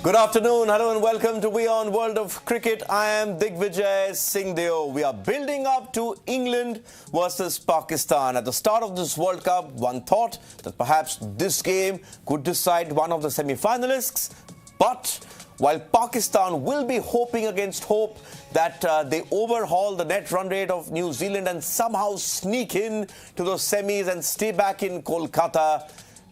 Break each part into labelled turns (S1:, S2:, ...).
S1: Good afternoon, hello and welcome to WION World of Cricket. I am Digvijay Singh. We are building up to England versus Pakistan. At the start of this World Cup, one thought that perhaps this game could decide one of the semi-finalists. But while Pakistan will be hoping against hope that they overhaul the net run rate of New Zealand and somehow sneak in to those semis and stay back in Kolkata,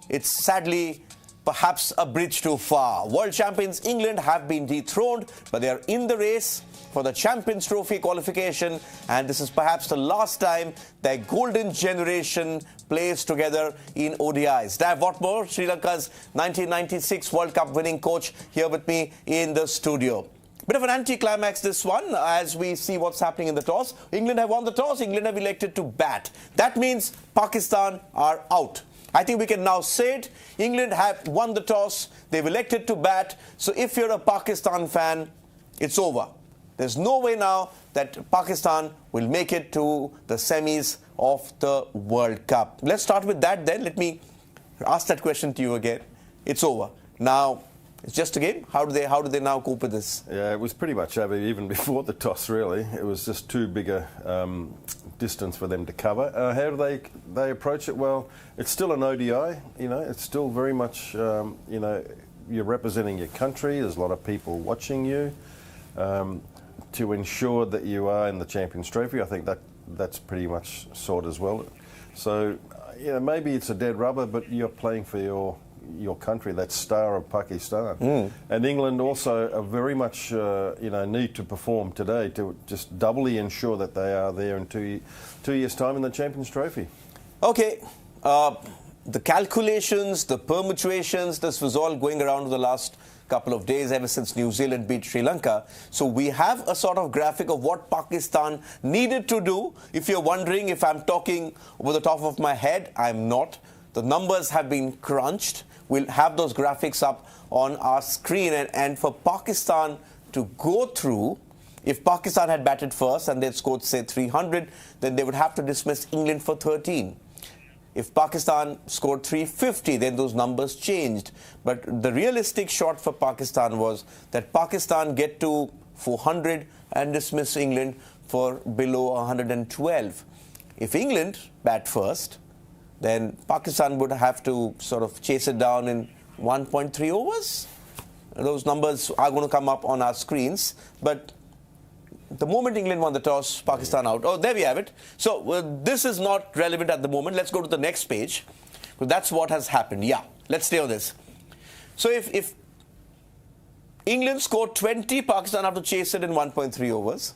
S1: it's sadly perhaps a bridge too far. World champions England have been dethroned, but they are in the race for the Champions Trophy qualification, and this is perhaps the last time their golden generation plays together in ODIs. Dav Whatmore, Sri Lanka's 1996 World Cup winning coach, here with me in the studio. Bit of an anti-climax this one, as we see what's happening in the toss. England have won the toss, England have elected to bat. That means Pakistan are out. I think we can now say it. England have won the toss. They've elected to bat. So if you're a Pakistan fan, it's over. There's no way now that Pakistan will make it to the semis of the World Cup. Let's start with that then. Let me ask that question to you again. It's over. Now, it's just a game. How do they now cope with this?
S2: Yeah, it was pretty much over even before the toss, really. It was just too big a distance for them to cover. How do they approach it? Well, it's still an ODI, it's still very much, you're representing your country. There's a lot of people watching you. To ensure that you are in the Champions Trophy, I think that's pretty much sorted as well. So, maybe it's a dead rubber, but you're playing for your country, that star of Pakistan. And England also are very much, need to perform today to just doubly ensure that they are there in two years' time in the Champions Trophy.
S1: Okay. The calculations, the permutations, this was all going around for the last couple of days ever since New Zealand beat Sri Lanka. So we have a sort of graphic of what Pakistan needed to do. If you're wondering if I'm talking over the top of my head, I'm not. The numbers have been crunched. We'll have those graphics up on our screen. And for Pakistan to go through, if Pakistan had batted first and they'd scored, say, 300, then they would have to dismiss England for 13. If Pakistan scored 350, then those numbers changed. But the realistic shot for Pakistan was that Pakistan get to 400 and dismiss England for below 112. If England bat first, then Pakistan would have to sort of chase it down in 1.3 overs. Those numbers are going to come up on our screens. But the moment England won the toss, Pakistan out. Oh, there we have it. So this is not relevant at the moment. Let's go to the next page. Because that's what has happened. Yeah, let's stay on this. So if England scored 20, Pakistan have to chase it in 1.3 overs.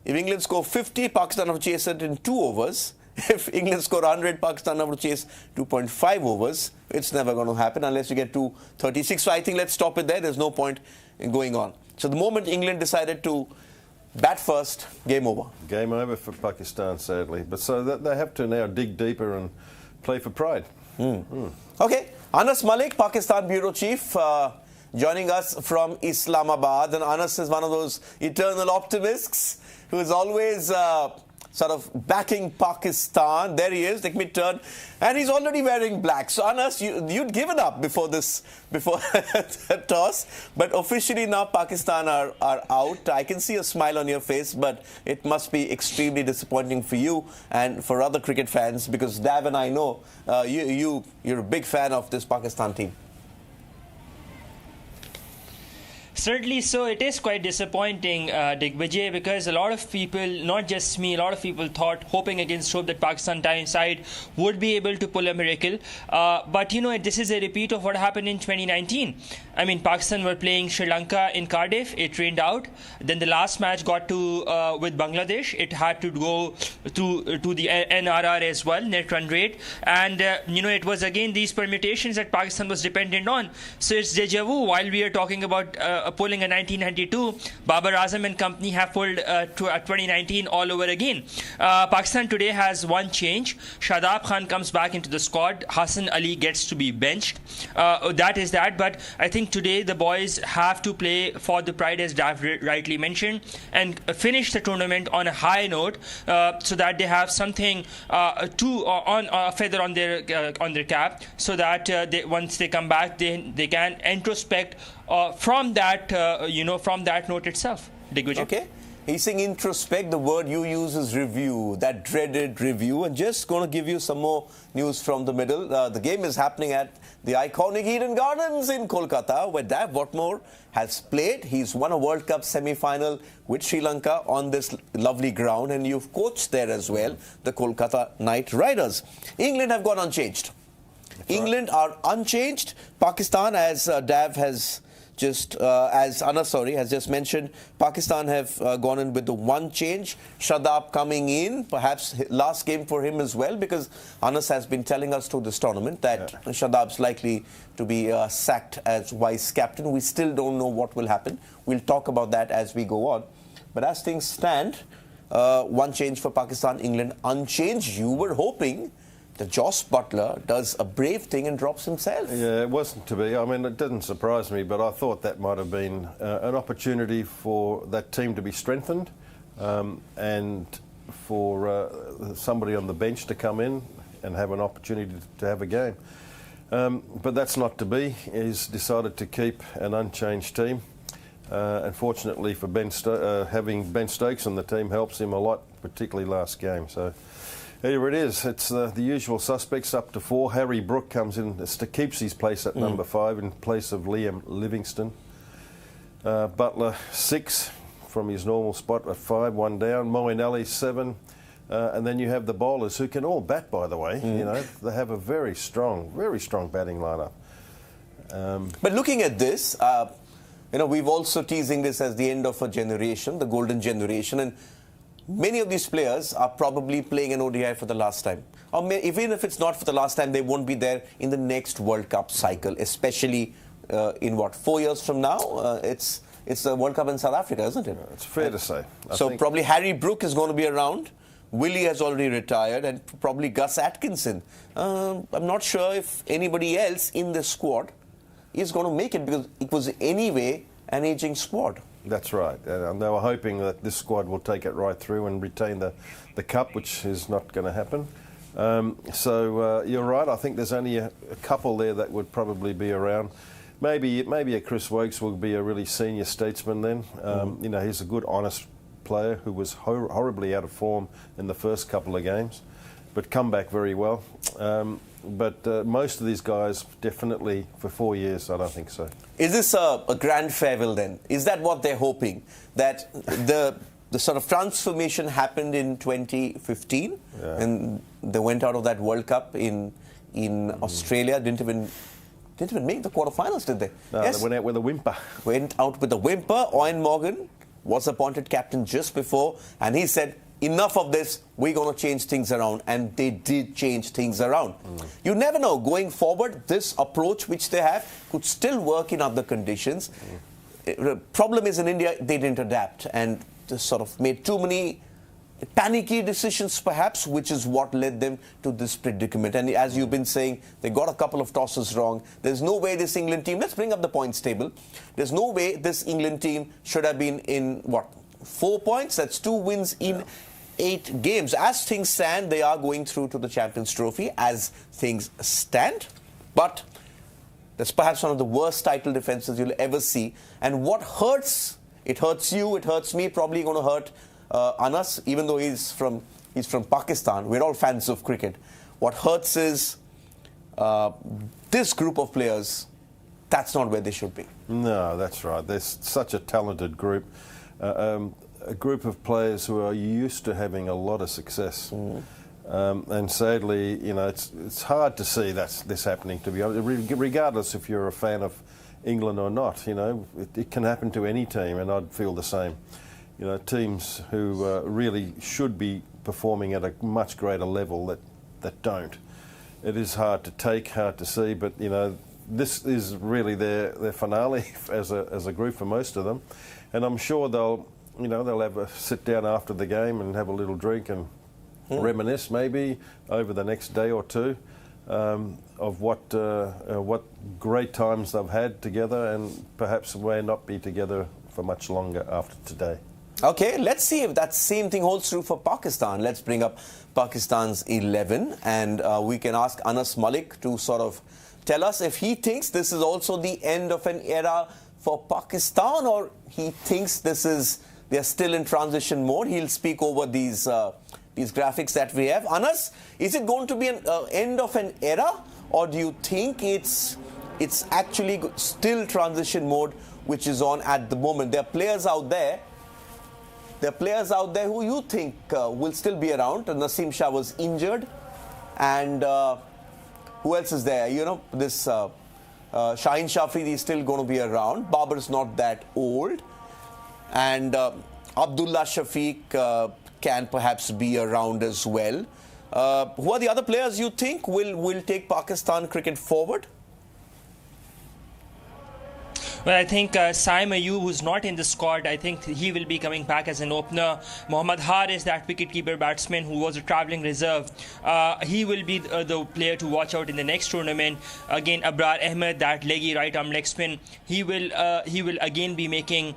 S1: If England score 50, Pakistan have to chase it in 2 overs. If England score 100, Pakistan have to chase 2.5 overs. It's never going to happen unless you get to 36. So I think let's stop it there. There's no point in going on. So the moment England decided to bat first, game over.
S2: Game over for Pakistan, sadly. But so that they have to now dig deeper and play for pride.
S1: Okay, Anas Malik, Pakistan Bureau Chief, joining us from Islamabad. And Anas is one of those eternal optimists who is always sort of backing Pakistan. There he is, let me turn. And he's already wearing black. So Anas, you'd given up before the toss. But officially now Pakistan are out. I can see a smile on your face, but it must be extremely disappointing for you and for other cricket fans, because Dav and I know you're a big fan of this Pakistan team.
S3: Certainly so. It is quite disappointing, Digvijay, because a lot of people, not just me, a lot of people thought, hoping against hope, that Pakistan side would be able to pull a miracle. But, this is a repeat of what happened in 2019. I mean, Pakistan were playing Sri Lanka in Cardiff. It rained out. Then the last match got to with Bangladesh. It had to go to the NRR as well, net run rate. And, it was again these permutations that Pakistan was dependent on. So it's deja vu. While we are talking about pulling a 1992, Babar Azam and company have pulled 2019 all over again. Pakistan today has one change. Shadab Khan comes back into the squad. Hassan Ali gets to be benched. That is that. But I think today the boys have to play for the pride, as Dav rightly mentioned, and finish the tournament on a high note, so that they have something on a feather on their cap, so that once they come back, they can introspect from that note itself. Digvijay.
S1: Okay. He's saying introspect. The word you use is review, that dreaded review. And just going to give you some more news from the middle. The game is happening at the iconic Eden Gardens in Kolkata, where Dav Whatmore has played. He's won a World Cup semi-final with Sri Lanka on this lovely ground. And you've coached there as well, the Kolkata Knight Riders. England have gone unchanged. England are unchanged. Pakistan, as Dav has as Anas has just mentioned, Pakistan have gone in with the one change. Shadab coming in, perhaps last game for him as well, because Anas has been telling us through this tournament that Shadab's likely to be sacked as vice captain. We still don't know what will happen. We'll talk about that as we go on. But as things stand, one change for Pakistan, England unchanged. You were hoping that Joss Butler does a brave thing and drops himself.
S2: Yeah, it wasn't to be. I mean, it didn't surprise me, but I thought that might have been an opportunity for that team to be strengthened and for somebody on the bench to come in and have an opportunity to have a game. But that's not to be. He's decided to keep an unchanged team. Unfortunately for having Ben Stokes on the team helps him a lot, particularly last game. So here it is. It's the usual suspects up to 4. Harry Brook comes in, keeps his place at number 5 in place of Liam Livingstone. Butler 6 from his normal spot at 5, 1 down. Moeen Ali 7. And then you have the bowlers who can all bat, by the way. You know, they have a very strong batting lineup.
S1: But looking at this, we've also teasing this as the end of a generation, the golden generation, and many of these players are probably playing an ODI for the last time. Or even if it's not for the last time, they won't be there in the next World Cup cycle, especially in 4 years from now? It's the World Cup in South Africa, isn't it?
S2: It's fair to say.
S1: So probably Harry Brook is going to be around. Willie has already retired, and probably Gus Atkinson. I'm not sure if anybody else in the squad is going to make it, because it was anyway an aging squad.
S2: That's right. And they were hoping that this squad will take it right through and retain the cup, which is not going to happen. So you're right. I think there's only a couple there that would probably be around. Maybe a Chris Wokes will be a really senior statesman then. He's a good, honest player who was horribly out of form in the first couple of games, but come back very well. But most of these guys, definitely for 4 years, I don't think so.
S1: Is this a grand farewell then? Is that what they're hoping? That the sort of transformation happened in 2015 and they went out of that World Cup in Australia, didn't even make the quarterfinals, did they?
S2: No, yes. They went out with a whimper.
S1: Went out with a whimper. Owen Morgan was appointed captain just before, and he said, enough of this, we're going to change things around. And they did change things around. You never know. Going forward, this approach which they have could still work in other conditions. The problem is in India, they didn't adapt and just sort of made too many panicky decisions, perhaps, which is what led them to this predicament. And as you've been saying, they got a couple of tosses wrong. There's no way this England team, let's bring up the points table. There's no way this England team should have been in, 4 points? That's 2 wins in 8 games. As things stand, they are going through to the Champions Trophy as things stand. But that's perhaps one of the worst title defenses you'll ever see. And what hurts, it hurts you, it hurts me, probably going to hurt Anas, even though he's from Pakistan. We're all fans of cricket. What hurts is this group of players, that's not where they should be.
S2: No, that's right. There's such a talented group. A group of players who are used to having a lot of success. And sadly, it's hard to see this happening, to be honest, regardless if you're a fan of England or not. It can happen to any team, and I'd feel the same. Teams who really should be performing at a much greater level that don't. It is hard to take, hard to see, but this is really their finale as a group for most of them, and I'm sure they'll have a sit down after the game and have a little drink and reminisce maybe over the next day or two of what great times they've had together, and perhaps may not be together for much longer after today.
S1: Okay, let's see if that same thing holds true for Pakistan. Let's bring up Pakistan's 11, and we can ask Anas Malik to sort of tell us if he thinks this is also the end of an era for Pakistan, or he thinks they're still in transition mode? He'll speak over these graphics that we have. Anas, is it going to be an end of an era, or do you think it's actually still transition mode which is on at the moment? There are players out there. Who you think will still be around. Naseem Shah was injured, and who else is there? This Shaheen Shafri is still going to be around. Babar's not that old, and Abdullah Shafiq can perhaps be around as well. Who are the other players you think will take Pakistan cricket forward?
S3: Well, I think Saim Ayub, who's not in the squad, I think he will be coming back as an opener. Mohammad Haris, that wicketkeeper batsman who was a travelling reserve, he will be the player to watch out in the next tournament. Again, Abrar Ahmed, that leggy right-arm leg spin, he will again be making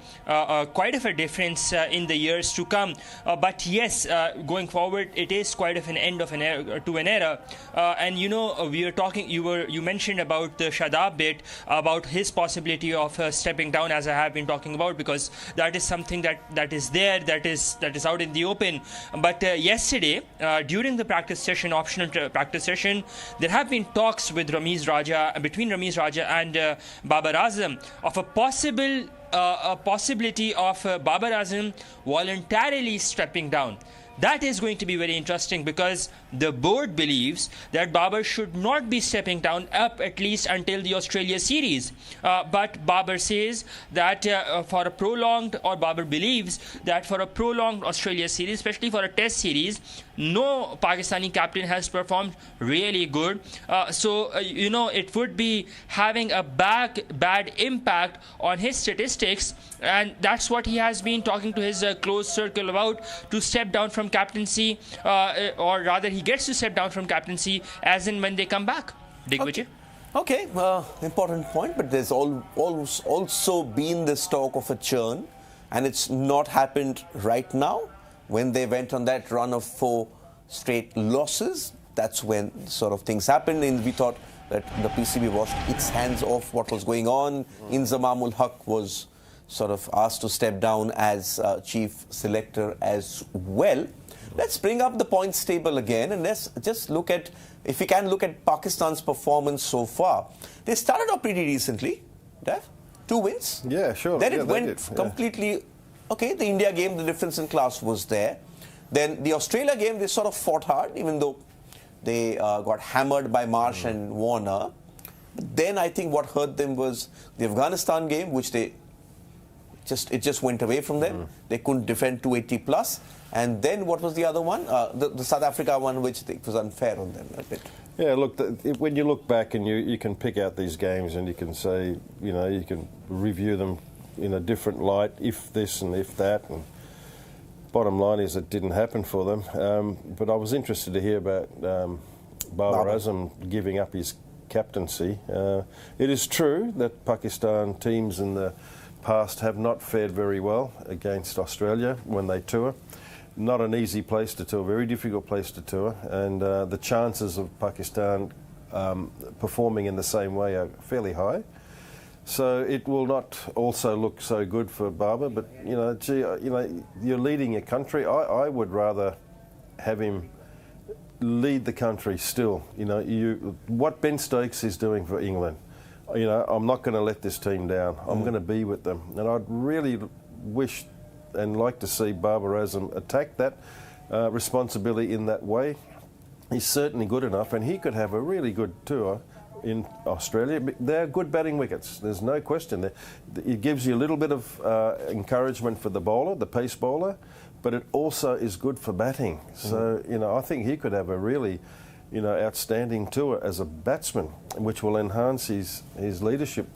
S3: quite of a difference in the years to come. But yes, going forward, it is quite of an end of an era to an era. And we were talking. You mentioned about the Shadab bit, about his possibility of stepping down, as I have been talking about, because that is something that is there, that is out in the open. But yesterday, during the practice session, optional practice session, there have been talks with between Ramiz Raja and Babar Azam of a possibility of Babar Azam voluntarily stepping down. That is going to be very interesting, because the board believes that Babar should not be stepping down up at least until the Australia series. But Babar says that Babar believes that for a prolonged Australia series, especially for a test series, no Pakistani captain has performed really good. So it would be having a bad impact on his statistics, and that's what he has been talking to his close circle about, to step down from captaincy, or rather he gets to step down from captaincy as and when they come back. Digvijay?
S1: Okay, important point, but there's also been this talk of a churn, and it's not happened right now. When they went on that run of 4 straight losses, that's when sort of things happened, and we thought that the PCB washed its hands off what was going on. Inzamamul Haq was sort of asked to step down as chief selector as well. Let's bring up the points table again, and let's just look at, if we can look at Pakistan's performance so far. They started off pretty recently, Dav. 2 wins.
S2: Yeah, sure.
S1: Then it went completely... Okay, the India game, the difference in class was there. Then the Australia game, they sort of fought hard, even though they got hammered by Marsh and Warner. But then I think what hurt them was the Afghanistan game, which it just went away from them. They couldn't defend 280 plus. And then what was the other one? The South Africa one, which I think was unfair on them a bit.
S2: Yeah, look, when you look back and you can pick out these games and you can say, you can review them in a different light, if this and if that, and bottom line is it didn't happen for them. But I was interested to hear about Babar Azam giving up his captaincy. It is true that Pakistan teams in the past have not fared very well against Australia when they tour. Not an easy place to tour, very difficult place to tour, and the chances of Pakistan performing in the same way are fairly high. So it will not also look so good for Babar, but you're leading your country. I would rather have him lead the country still. What Ben Stokes is doing for England. I'm not going to let this team down. I'm going to be with them, and I'd really wish and like to see Babar Azam attack that responsibility in that way. He's certainly good enough, and he could have a really good tour in Australia. They're good batting wickets, there's no question. It gives you a little bit of encouragement for the bowler, the pace bowler, but it also is good for batting. So, I think he could have a really, outstanding tour as a batsman, which will enhance his leadership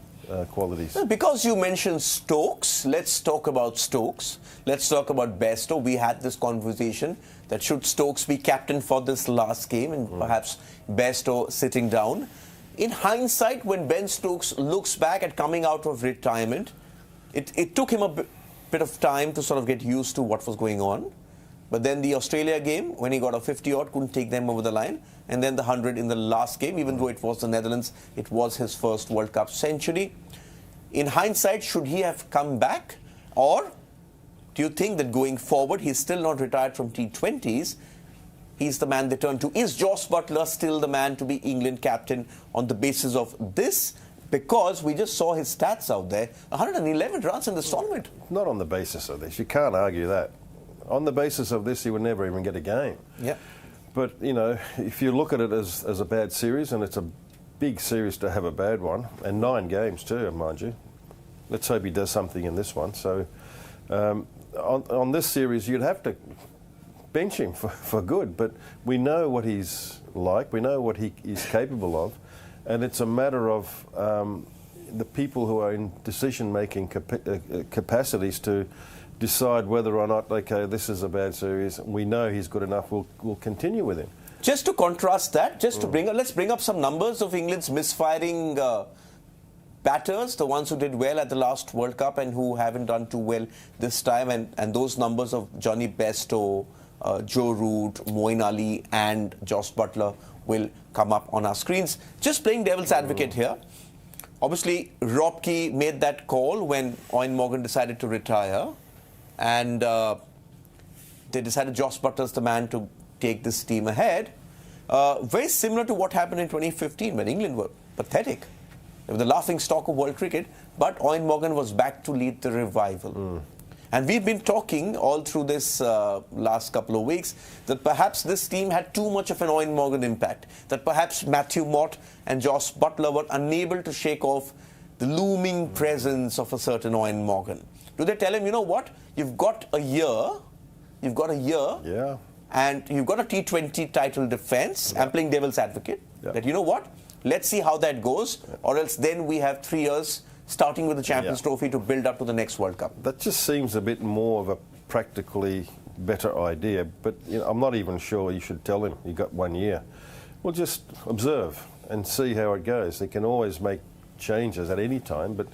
S2: qualities.
S1: Because you mentioned Stokes, let's talk about Stokes. Let's talk about Bairstow. We had this conversation that should Stokes be captain for this last game, and perhaps Bairstow sitting down. In hindsight, when Ben Stokes looks back at coming out of retirement, it took him a bit of time to sort of get used to what was going on. But then the Australia game, when he got a 50-odd, couldn't take them over the line. And then the 100 in the last game, even though it was the Netherlands, it was his first World Cup century. in hindsight, should he have come back? Or do you think that going forward, he's still not retired from T20s? He's the man they turn to. Is Jos Buttler still the man to be England captain on the basis of this? Because we just saw his stats out there, 111 runs in this tournament.
S2: Not on the basis of this. You can't argue that. On the basis of this, he would never even get a game.
S1: Yeah.
S2: But, you know, if you look at it as a bad series, and it's a big series to have a bad one, and 9 games too, mind you. Let's hope he does something in this one. So on this series, you'd have to bench him for good, but we know what he's like, we know what he is capable of, and it's a matter of the people who are in decision-making capacities to decide whether or not, okay, this is a bad series, we know he's good enough, we'll continue with him.
S1: Just to contrast that, just to let's bring up some numbers of England's misfiring batters, the ones who did well at the last World Cup and who haven't done too well this time, and those numbers of Johnny Bairstow, Joe Root, Moeen Ali and Jos Buttler will come up on our screens. Just playing devil's advocate here. Obviously, Robke made that call when Eoin Morgan decided to retire, and they decided Jos Buttler's the man to take this team ahead. Very similar to what happened in 2015 when England were pathetic. They were the laughing stock of world cricket, but Eoin Morgan was back to lead the revival. And we've been talking all through this last couple of weeks that perhaps this team had too much of an Eoin Morgan impact, that perhaps Matthew Mott and Jos Buttler were unable to shake off the looming presence of a certain Eoin Morgan. Do they tell him, you know what, you've got a year,
S2: Yeah.
S1: and you've got a T20 title defence, I'm playing devil's advocate, that you know what, let's see how that goes, or else then we have 3 years starting with the Champions Trophy to build up to the next World Cup.
S2: That just seems a bit more of a practically better idea, but you know, I'm not even sure you should tell him you got 1 year. We'll just observe and see how it goes. They can always make changes at any time, but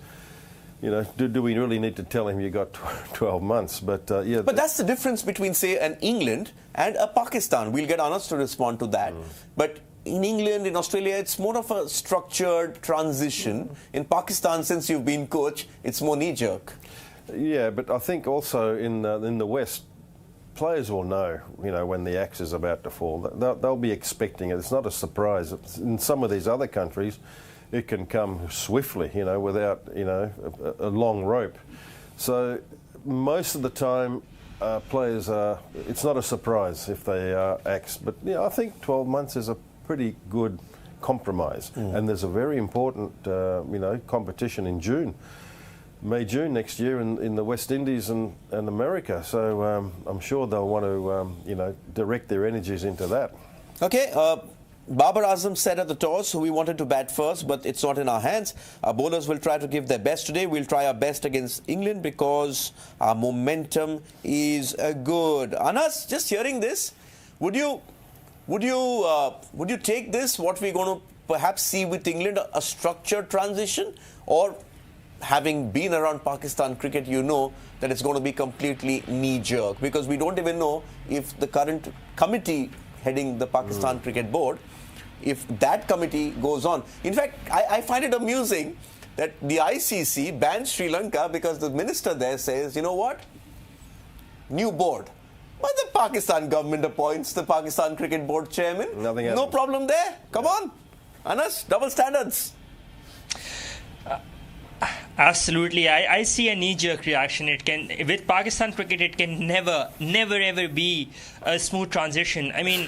S2: you know, do we really need to tell him you got 12 months? But yeah.
S1: But that's the difference between, say, an England and a Pakistan. We'll get Anas to respond to that. But in England, in Australia, it's more of a structured transition. In Pakistan, since you've been coach, it's more knee-jerk.
S2: Yeah, but I think also in the West, players will know, you know, when the axe is about to fall. They'll be expecting it. It's not a surprise. In some of these other countries, it can come swiftly, you know, without, you know, a long rope. So most of the time, players are, it's not a surprise if they are axed. But yeah, I think 12 months is a pretty good compromise. And there's a very important, you know, competition in June. May, June next year in the West Indies and America. So I'm sure they'll want to, you know, direct their energies into that.
S1: Okay, Babar Azam said at the toss we wanted to bat first, but it's not in our hands. Our bowlers will try to give their best today. We'll try our best against England because our momentum is good. Anas, just hearing this, would you take this, what we're going to perhaps see with England, a structured transition, or having been around Pakistan cricket, you know that it's going to be completely knee-jerk, because we don't even know if the current committee heading the Pakistan Cricket Board, if that committee goes on. In fact, I find it amusing that the ICC banned Sri Lanka because the minister there says, you know what, new board. But the Pakistan government appoints the Pakistan Cricket Board chairman.
S2: Nothing
S1: no
S2: happens.
S1: problem there. Come on. Anas, double standards.
S3: Absolutely, I see a knee-jerk reaction. It can, with Pakistan cricket, it can never ever be a smooth transition. I mean,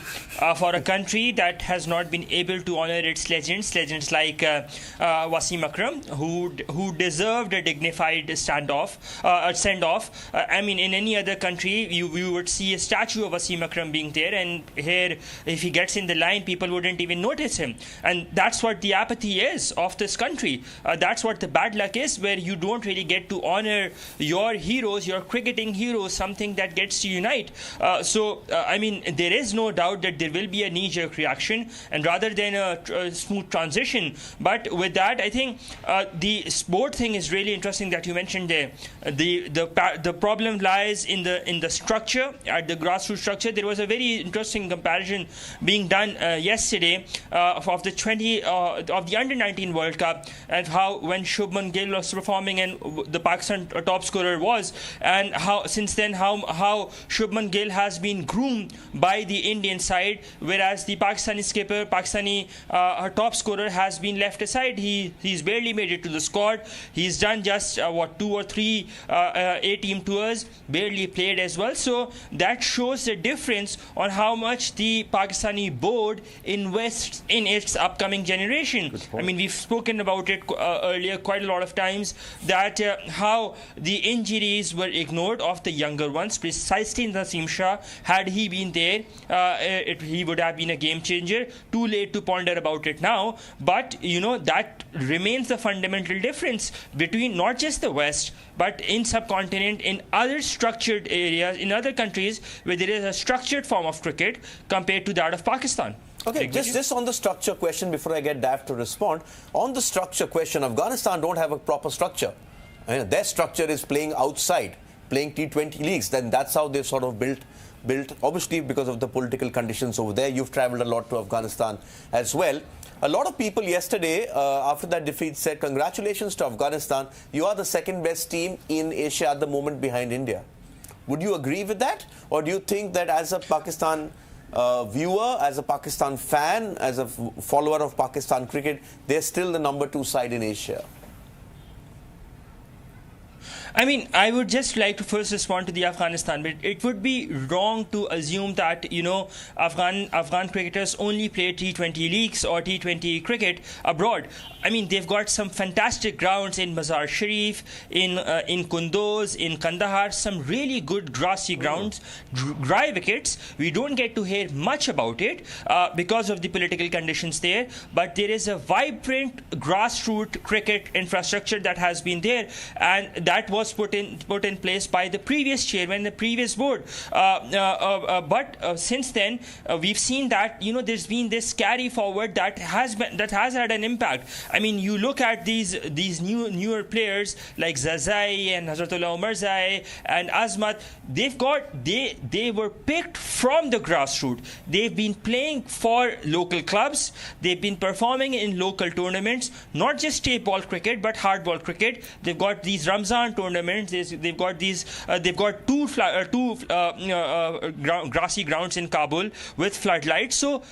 S3: for a country that has not been able to honor its legends like Wasim Akram, who deserved a dignified send-off. I mean, in any other country, you would see a statue of Wasim Akram being there, and here, if he gets in the line, people wouldn't even notice him. And that's what the apathy is of this country. That's what the bad luck is, where you don't really get to honor your heroes, your cricketing heroes, something that gets to unite. I mean, there is no doubt that there will be a knee-jerk reaction, and rather than a smooth transition. But with that, I think the sport thing is really interesting that you mentioned there. The problem lies in the structure, at the grassroots structure. There was a very interesting comparison being done yesterday of the under-19 World Cup, and how when Shubman Gill was was performing and the Pakistan top scorer was, and how since then how Shubman Gill has been groomed by the Indian side, whereas the Pakistani skipper, her top scorer, has been left aside. He's barely made it to the squad. He's done just 2 or 3 A-team tours, barely played as well. So that shows the difference on how much the Pakistani board invests in its upcoming generation. I mean, we've spoken about it earlier quite a lot of times, that how the injuries were ignored of the younger ones. Precisely Naseem Shah, had he been there, he would have been a game changer. Too late to ponder about it now, but that remains the fundamental difference between not just the West, but in subcontinent, in other structured areas, in other countries where there is a structured form of cricket compared to that of Pakistan.
S1: Okay, just on the structure question before I get Dav to respond. On the structure question, Afghanistan don't have a proper structure. I mean, their structure is playing outside, playing T20 leagues. Then that's how they've sort of built, obviously because of the political conditions over there. You've travelled a lot to Afghanistan as well. A lot of people yesterday, after that defeat, said, congratulations to Afghanistan. You are the second best team in Asia at the moment behind India. Would you agree with that? Or do you think that as a Pakistan viewer, as a Pakistan fan, as a follower of Pakistan cricket, they're still the number 2 side in Asia?
S3: I mean, I would just like to first respond to the Afghanistan bit. It would be wrong to assume that, Afghan cricketers only play T20 leagues or T20 cricket abroad. I mean, they've got some fantastic grounds in Mazar Sharif, in Kunduz, in Kandahar, some really good grassy grounds, dry wickets. We don't get to hear much about it because of the political conditions there, but there is a vibrant grassroots cricket infrastructure that has been there, and that was put in place by the previous chairman, the previous board. But since then, we've seen that there's been this carry forward that has had an impact. I mean, you look at these newer players like Zazai and Hazratullah Umarzai and Azmat. They were picked from the grassroots. They've been playing for local clubs. They've been performing in local tournaments, not just tape ball cricket but hard ball cricket. They've got these Ramzan tournaments. They've got two grassy grounds in Kabul with floodlights. So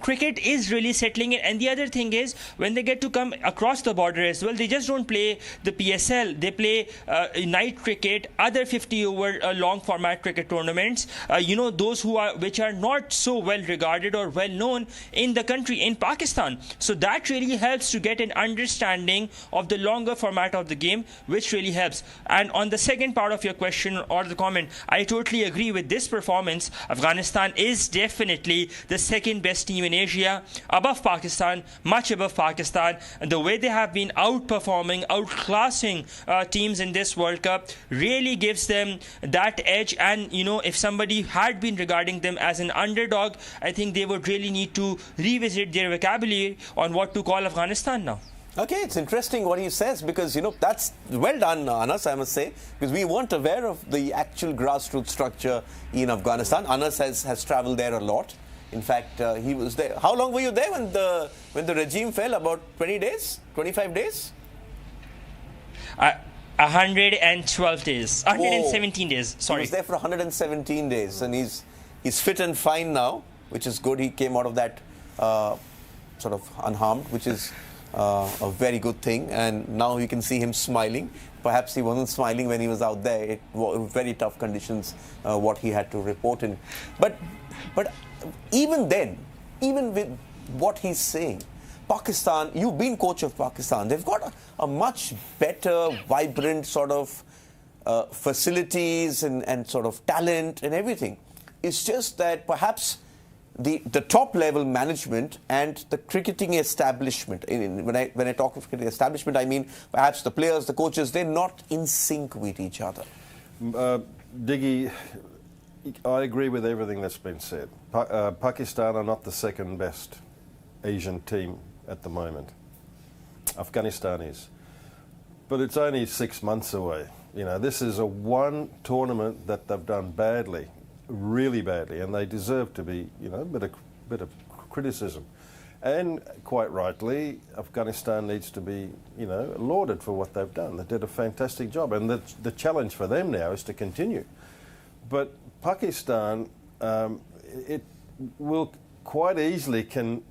S3: cricket is really settling in. And the other thing is, when they get to come across the border as well, they just don't play the PSL. They play night cricket, other 50-over long format cricket tournaments. Those which are not so well regarded or well known in the country, in Pakistan. So that really helps to get an understanding of the longer format of the game, which really helps. And on the second part of your question or the comment, I totally agree with this performance. Afghanistan is definitely the second best team in Asia, above Pakistan, much above Pakistan. And the way they have been outperforming, outclassing teams in this World Cup really gives them that edge. And if somebody had been regarding them as an underdog, I think they would really need to revisit their vocabulary on what to call Afghanistan now.
S1: Okay, it's interesting what he says, because that's well done, Anas, I must say, because we weren't aware of the actual grassroots structure in Afghanistan. Anas has travelled there a lot. In fact, he was there. How long were you there when the regime fell? About 20 days, 25 days?
S3: 112 days, 117 days. Sorry,
S1: he was there for 117 days, and he's fit and fine now, which is good. He came out of that sort of unharmed, which is a very good thing, and now you can see him smiling. Perhaps he wasn't smiling when he was out there. It was very tough conditions, what he had to report in. But even then, even with what he's saying, Pakistan, you've been coach of Pakistan, they've got a much better, vibrant sort of facilities and sort of talent and everything. It's just that perhaps the top level management and the cricketing establishment, when I talk of cricketing establishment, I mean perhaps the players, the coaches, they're not in sync with each other.
S2: Diggy, I agree with everything that's been said. Pakistan are not the second best Asian team at the moment. Afghanistan is. But it's only 6 months away. This is a one tournament that they've done badly, really badly, and they deserve to be, a bit of criticism. And quite rightly, Afghanistan needs to be, lauded for what they've done. They did a fantastic job, and the challenge for them now is to continue. But Pakistan, it will quite easily can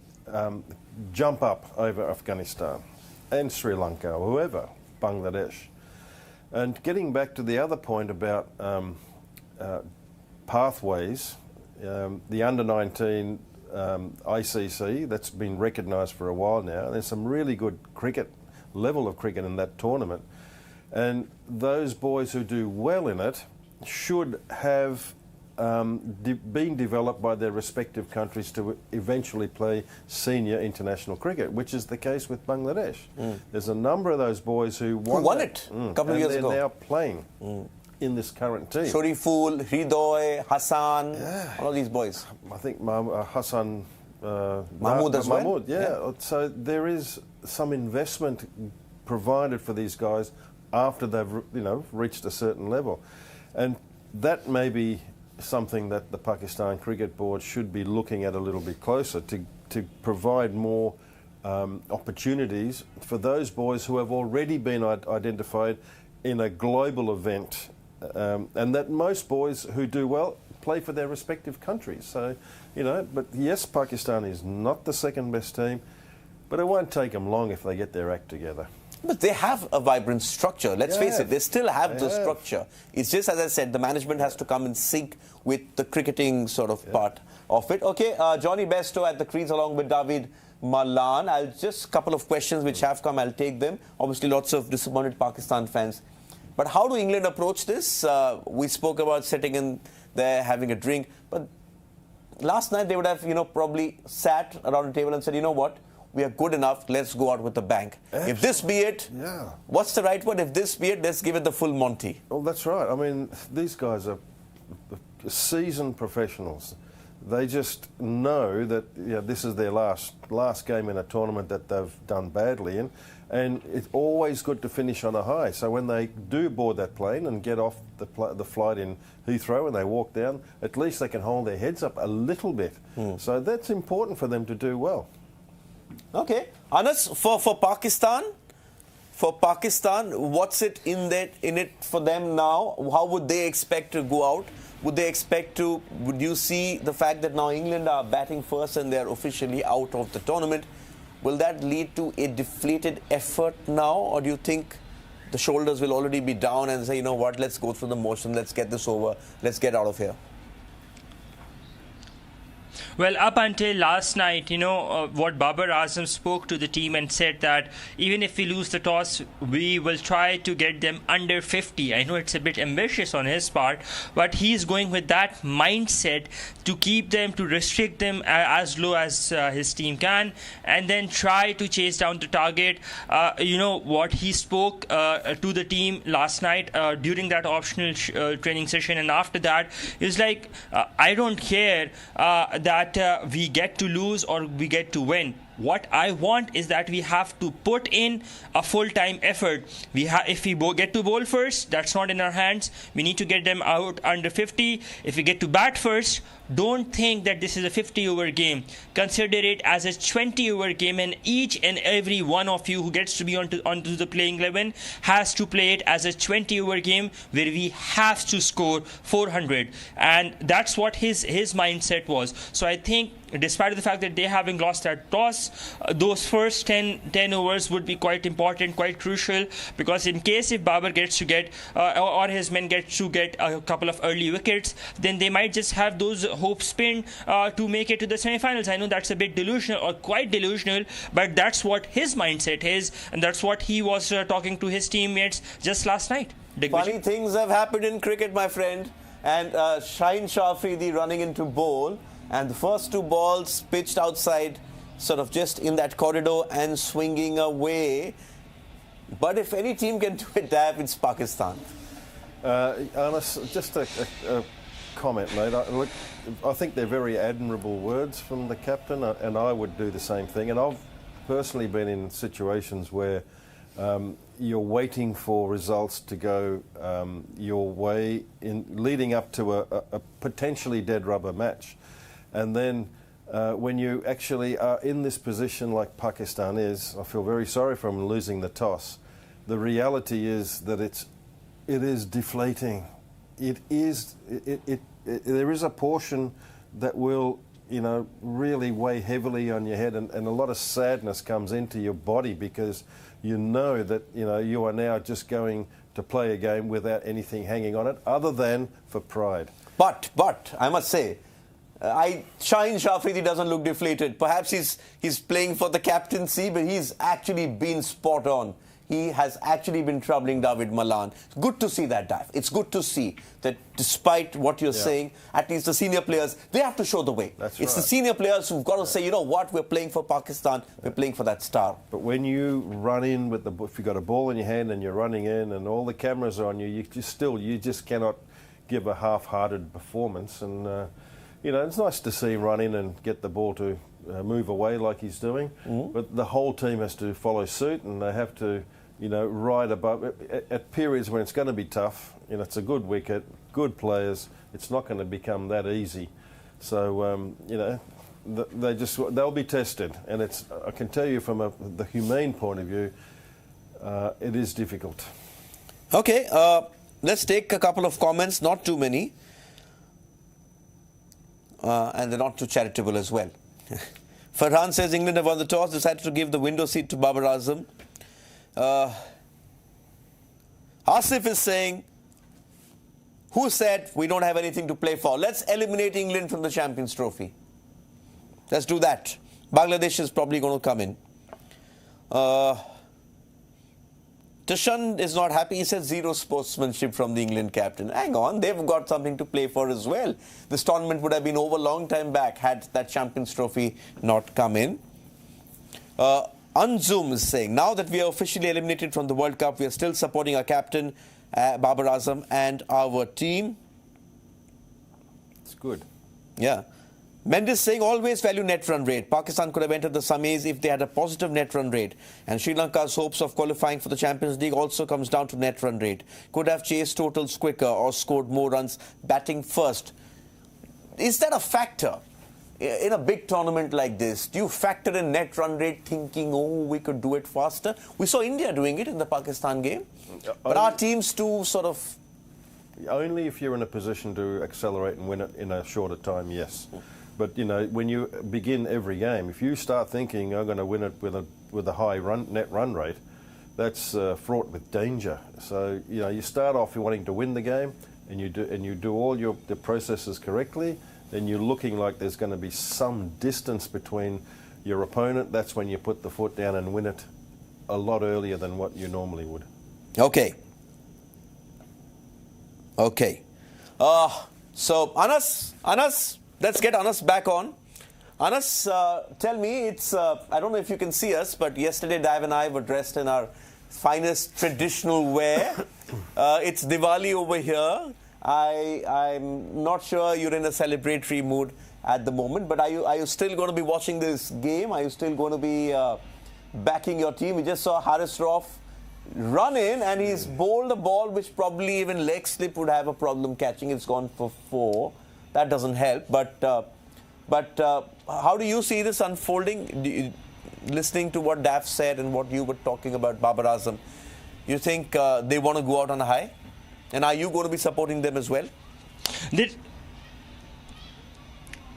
S2: jump up over Afghanistan and Sri Lanka or whoever, Bangladesh. And getting back to the other point about pathways, the under-19 ICC, that's been recognised for a while now. There's some really good level of cricket in that tournament. And those boys who do well in it should have been developed by their respective countries to eventually play senior international cricket, which is the case with Bangladesh. There's a number of those boys who won
S1: it a couple of years ago.
S2: They're now playing in this current team.
S1: Shariful, Hridoy, Hassan, all of these boys.
S2: I think Hassan
S1: Mahmood as well.
S2: Mahmood, So there is some investment provided for these guys after they've reached a certain level, and that may be something that the Pakistan Cricket Board should be looking at a little bit closer to provide more opportunities for those boys who have already been identified in a global event, and that most boys who do well play for their respective countries. So, but yes, Pakistan is not the second best team, but it won't take them long if they get their act together.
S1: But they have a vibrant structure. Let's face it, they still have the structure. It's just, as I said, the management has to come in sync with the cricketing sort of part of it. Okay, Johnny Besto at the crease along with David Malan. Just a couple of questions which have come, I'll take them. Obviously, lots of disappointed Pakistan fans. But how do England approach this? We spoke about sitting in there, having a drink. But last night they would have, probably sat around the table and said, you know what? We are good enough, let's go out with a bang. Absolutely. If this be it, what's the right word? If this be it, let's give it the full Monty.
S2: Well, that's right. I mean, these guys are seasoned professionals. They just know that this is their last game in a tournament that they've done badly in, and it's always good to finish on a high. So when they do board that plane and get off the flight in Heathrow and they walk down, at least they can hold their heads up a little bit. So that's important for them to do well.
S1: Okay, Anas, for Pakistan, what's it in it for them now? How would they expect to go out? Would you see the fact that now England are batting first and they're officially out of the tournament? Will that lead to a deflated effort now, or do you think the shoulders will already be down and say, you know what, let's go through the motion, let's get this over, let's get out of here?
S3: Well, up until last night, what Babar Azam spoke to the team and said that even if we lose the toss, we will try to get them under 50. I know it's a bit ambitious on his part, but he's going with that mindset to keep them, to restrict them as low as his team can, and then try to chase down the target. What he spoke to the team last night during that optional training session, and after that, is like, I don't care that we get to lose or we get to win. What I want is that we have to put in a full-time effort. If we get to bowl first, that's not in our hands. We need to get them out under 50. If we get to bat first, don't think that this is a 50-over game. Consider it as a 20-over game, and each and every one of you who gets to be onto the playing 11 has to play it as a 20-over game where we have to score 400. And that's what his mindset was. So I think, despite the fact that they having lost that toss, those first 10 overs would be quite important, quite crucial, because in case if Babar gets to get or his men get to get a couple of early wickets, then they might just have those hopes pinned to make it to the semi-finals. I know that's a bit delusional or quite delusional, but that's what his mindset is, and that's what he was talking to his teammates just last night.
S1: Funny things have happened in cricket, my friend, and Shaheen Shafidi running into bowl, and the first two balls pitched outside, sort of just in that corridor and swinging away. But if any team can do it, Dav, it's Pakistan.
S2: Anas, just a comment, mate. I think they're very admirable words from the captain, and I would do the same thing. And I've personally been in situations where you're waiting for results to go your way in leading up to a potentially dead rubber match. And then when you actually are in this position like Pakistan is, I feel very sorry for them losing the toss. The reality is that it is deflating. There is a portion that will, really weigh heavily on your head, and a lot of sadness comes into your body because you know that, you are now just going to play a game without anything hanging on it other than for pride.
S1: But I must say, Shaheen Shafridi doesn't look deflated. Perhaps he's playing for the captaincy, but he's actually been spot on. He has actually been troubling David Malan. Good to see that, Dav. It's good to see that despite what you're saying, at least the senior players, they have to show the way.
S2: It's
S1: right. The senior players who've got to say, you know what, we're playing for Pakistan, we're playing for that star.
S2: But when you run in with if you've got a ball in your hand and you're running in and all the cameras are on you, you just cannot give a half-hearted performance. And, it's nice to see him run in and get the ball to move away like he's doing. Mm-hmm. But the whole team has to follow suit, and they have to, ride above. At periods when it's going to be tough, it's a good wicket, good players, it's not going to become that easy. So, they'll be tested. And I can tell you from the humane point of view, it is difficult.
S1: Okay, let's take a couple of comments, not too many. And they're not too charitable as well. Farhan says England have won the toss, decided to give the window seat to Babar Azam. Asif is saying, who said we don't have anything to play for? Let's eliminate England from the Champions Trophy. Let's do that. Bangladesh is probably going to come in. Tashan is not happy. He said zero sportsmanship from the England captain. Hang on, they've got something to play for as well. This tournament would have been over a long time back had that Champions Trophy not come in. Anzum is saying, now that we are officially eliminated from the World Cup, we are still supporting our captain, Babar Azam, and our team.
S2: It's good.
S1: Yeah. Mendes saying, always value net run rate. Pakistan could have entered the semis if they had a positive net run rate. And Sri Lanka's hopes of qualifying for the Champions League also comes down to net run rate. Could have chased totals quicker or scored more runs batting first. Is that a factor in a big tournament like this? Do you factor in net run rate thinking, oh, we could do it faster? We saw India doing it in the Pakistan game. But our teams too sort of...
S2: Only if you're in a position to accelerate and win it in a shorter time, yes. But, when you begin every game, if you start thinking, I'm going to win it with a high net run rate, that's fraught with danger. So, you start off wanting to win the game, and you do all the processes correctly, then you're looking like there's going to be some distance between your opponent. That's when you put the foot down and win it a lot earlier than what you normally would.
S1: Okay. So, Anas, let's get Anas back on. Anas, tell me, I don't know if you can see us, but yesterday Dav and I were dressed in our finest traditional wear. It's Diwali over here. I'm not sure you're in a celebratory mood at the moment, but are you still going to be watching this game? Are you still going to be backing your team? We just saw Haris Rauf run in and he's bowled a ball which probably even leg slip would have a problem catching. It's gone for 4. That doesn't help. But how do you see this unfolding? Listening to what Dav said and what you were talking about Babar Azam, you think they want to go out on a high? And are you going to be supporting them as well?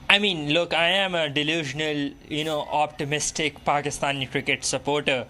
S3: I mean, look, I am a delusional, optimistic Pakistani cricket supporter.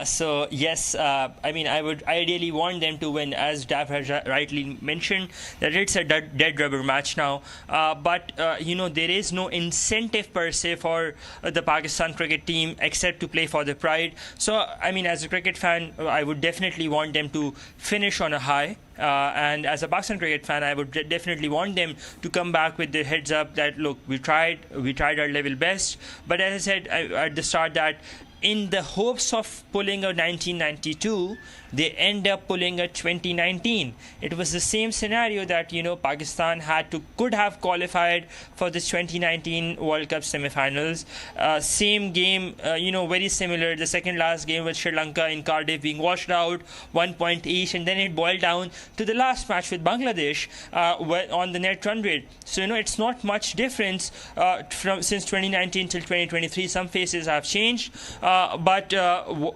S3: So, yes, I would ideally want them to win, as Dav has rightly mentioned, that it's a dead rubber match now. But there is no incentive per se for the Pakistan cricket team except to play for the pride. So, as a cricket fan, I would definitely want them to finish on a high. And as a Pakistan cricket fan, I would definitely want them to come back with the heads up that, look, we tried our level best. But as I said at the start, that in the hopes of pulling a 1992, they end up pulling a 2019. It was the same scenario that, Pakistan could have qualified for the 2019 World Cup semi-finals. Same game, very similar. The second last game with Sri Lanka in Cardiff being washed out, 1 point each, and then it boiled down to the last match with Bangladesh on the net run rate. So, it's not much difference since 2019 till 2023. Some faces have changed. But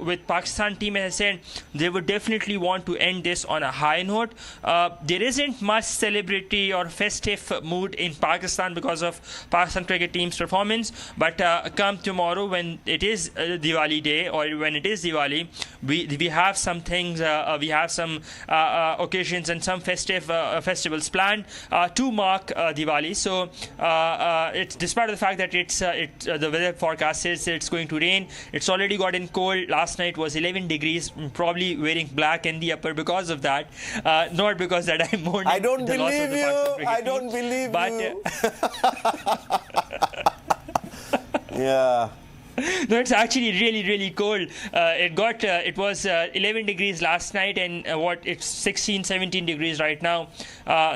S3: with Pakistan team, as I said, they would definitely want to end this on a high note. There isn't much celebrity or festive mood in Pakistan because of Pakistan cricket team's performance. But come tomorrow, when it is Diwali day, or when it is Diwali, we have some things, we have some occasions and some festivals planned to mark Diwali. So it's despite the fact that the weather forecast says it's going to rain. It's already gotten cold. Last night was 11 degrees. Probably wearing black in the upper because of that. Not because that I'm mourning.
S1: I don't
S3: the loss of the
S1: believe you. I don't believe you. Yeah.
S3: No, it's actually really, really cold. It was 11 degrees last night, and it's 16, 17 degrees right now.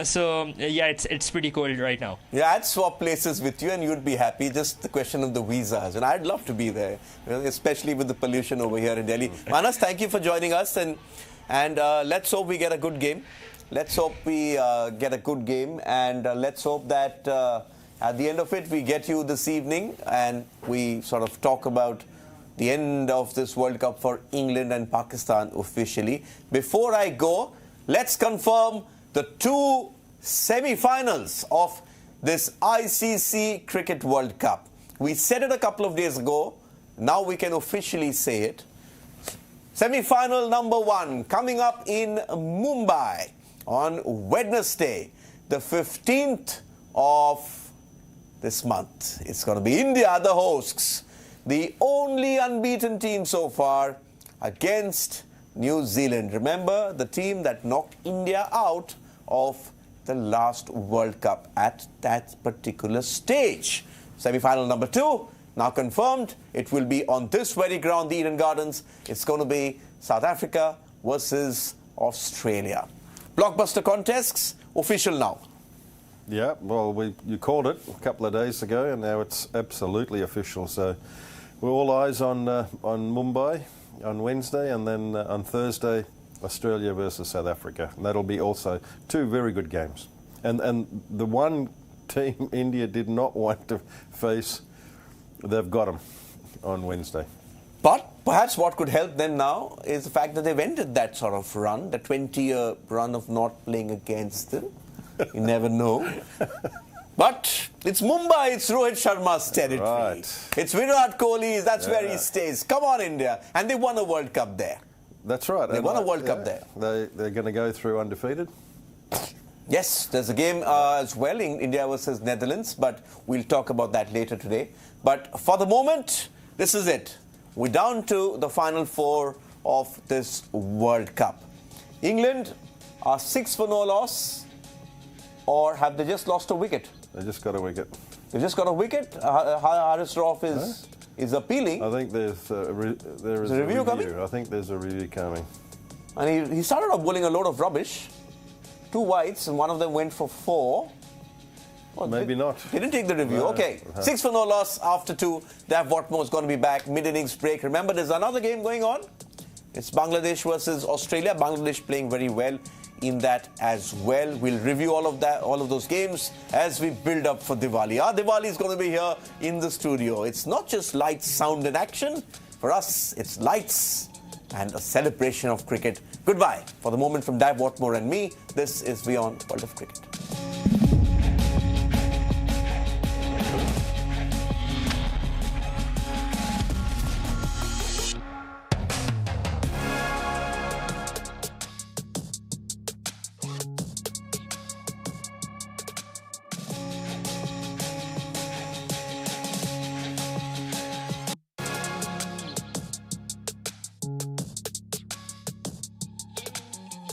S3: So it's pretty cold right now. Yeah,
S1: I'd swap places with you, and you'd be happy. Just the question of the visas, and I'd love to be there, especially with the pollution over here in Delhi. Manas, thank you for joining us, and let's hope we get a good game. Let's hope we get a good game, and let's hope that. At the end of it, we get you this evening and we sort of talk about the end of this World Cup for England and Pakistan officially. Before I go, let's confirm the two semi-finals of this ICC Cricket World Cup. We said it a couple of days ago. Now we can officially say it. Semi-final number 1 coming up in Mumbai on Wednesday, the 15th of this month. It's going to be India, the hosts, the only unbeaten team so far, against New Zealand. Remember, the team that knocked India out of the last World Cup at that particular stage. Semi-final number 2, now confirmed. It will be on this very ground, the Eden Gardens. It's going to be South Africa versus Australia. Blockbuster contests, official now.
S2: Yeah, well, you called it a couple of days ago, and now it's absolutely official. So we're all eyes on Mumbai on Wednesday, and then on Thursday, Australia versus South Africa. And that'll be also 2 very good games. And the one team India did not want to face, they've got them on Wednesday.
S1: But perhaps what could help them now is the fact that they've ended that sort of run, the 20-year run of not playing against them. You never know. But it's Mumbai, it's Rohit Sharma's territory.
S2: Right.
S1: It's Virat Kohli's, that's where he stays. Come on, India. And they won a World Cup there.
S2: That's right.
S1: They won a World Cup there.
S2: They're going to go through undefeated?
S1: Yes, there's a game as well in India versus Netherlands, but we'll talk about that later today. But for the moment, this is it. We're down to the final 4 of this World Cup. England are 6 for no loss. Or have they just lost a wicket?
S2: They just got a wicket.
S1: They just got a wicket? Haris Rauf is appealing.
S2: I think there is a review coming? I think there's a review coming.
S1: And he started off bowling a load of rubbish. 2 wides, and one of them went for 4.
S2: Oh, maybe not.
S1: He didn't take the review.
S2: No,
S1: okay. 6 for no loss after 2. Dav Whatmore is going to be back. Mid-innings break. Remember, there's another game going on. It's Bangladesh versus Australia. Bangladesh playing very well in that as well. We'll review all of those games as we build up for Diwali. Our Diwali is going to be here in the studio. It's not just lights, sound and action. For us, it's lights and a celebration of cricket. Goodbye. For the moment, from Dav Whatmore and me, this is WION World of Cricket.